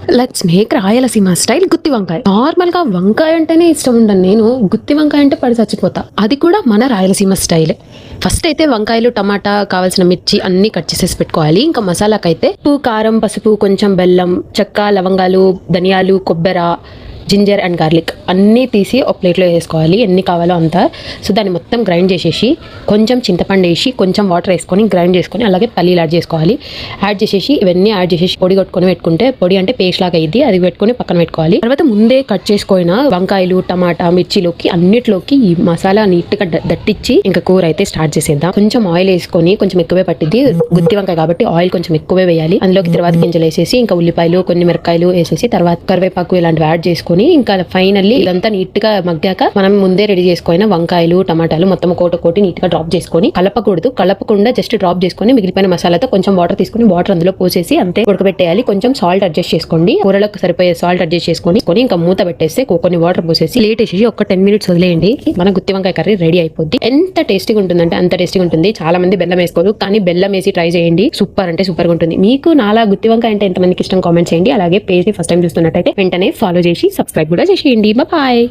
Let's make Rayalaseema style గుత్తి వంకాయ. Normal గా వంకాయ అంటేనే ఇష్టం ఉండను నేను, గుత్తి వంకాయ అంటే పడి చచ్చిపోతా. అది కూడా మన రాయలసీమ స్టైలే. ఫస్ట్ అయితే వంకాయలు, టమాటా, కావాల్సిన మిర్చి అన్ని కట్ చేసేసి పెట్టుకోవాలి. ఇంకా మసాలాకైతే ఉప్పు, కారం, పసుపు, కొంచెం బెల్లం, చెక్క, లవంగాలు, ధనియాలు, కొబ్బెర, జింజర్ అండ్ గార్లిక్ అన్నీ తీసి ఒక ప్లేట్లో వేసుకోవాలి, ఎన్ని కావాలో అంతా. సో దాన్ని మొత్తం గ్రైండ్ చేసేసి కొంచెం చింతపండు వేసి కొంచెం వాటర్ వేసుకొని గ్రైండ్ చేసుకొని అలాగే పల్లీలు యాడ్ చేసుకోవాలి. యాడ్ చేసేసి ఇవన్నీ యాడ్ చేసేసి పొడి కొట్టుకొని పెట్టుకుంటే, పొడి అంటే పేస్ట్ లాగా అయింది, అది పెట్టుకొని పక్కన పెట్టుకోవాలి. తర్వాత ముందే కట్ చేసుకున్న వంకాయలు, టమాటా, మిర్చిలోకి అన్నిట్లోకి ఈ మసాలా నీట్గా దట్టించి ఇంకా కూర అయితే స్టార్ట్ చేసేద్దాం. కొంచెం ఆయిల్ వేసుకొని, కొంచెం ఎక్కువే పట్టింది గుత్తి వంకాయ కాబట్టి ఆయిల్ కొంచెం ఎక్కువే వేయాలి. అందులోకి తర్వాత గింజలు వేసేసి ఇంకా ఉల్లిపాయలు, కొన్ని మిరపకాయలు వేసేసి తర్వాత కరివేపాకు ఇలాంటివి యాడ్ చేసుకొని ఇంకా ఫైనల్లీ ఇదంతా నీట్ గా మగ్గాక మనం ముందే రెడీ చేసుకున్న వంకాయలు, టమాటాలు మొత్తం కోటి నీట్ గా డ్రాప్ చేసుకొని, కలపకూడదు, కలపకుండా జస్ట్ డ్రాప్ చేసుకొని మిగిలిపోయిన మసాలాతో కొంచెం వాటర్ తీసుకొని వాటర్ అందులో పోసేసి అంతే ఉడకబెట్టేయాలి. కొంచెం సాల్ట్ అడ్జస్ట్ చేసుకోండి, కూరలకు సరిపోయే సాల్ట్ అడ్జస్ట్ చేసుకొని ఇంకా మూత పెట్టేస్తే కొన్ని వాటర్ పోసేసి లేట్ వేసేసి ఒక 10 minutes వదిలేయండి. మన గుత్తి వంకాయ కర్రీ రెడీ అయిపోద్ది. ఎంత టేస్టీగా ఉంటుందంటే అంత టేస్టీగా ఉంటుంది. చాలా మంది బెల్లం వేసుకోరు, కానీ బెల్లం వేసి ట్రై చేయండి, సూపర్ అంటే సూపర్ గా ఉంటుంది. మీకు నాలా గుత్తి వంకాయ అంటే ఎంతమందికి ఇష్టం కామెంట్ చేయండి. అలాగే పేజ్ ని ఫస్ట్ టైం చూస్తున్నట్టయితే వెంటనే ఫాలో చేసి సబ్స్క్రైబ్ కూడా చేసేయండి. బాయ్.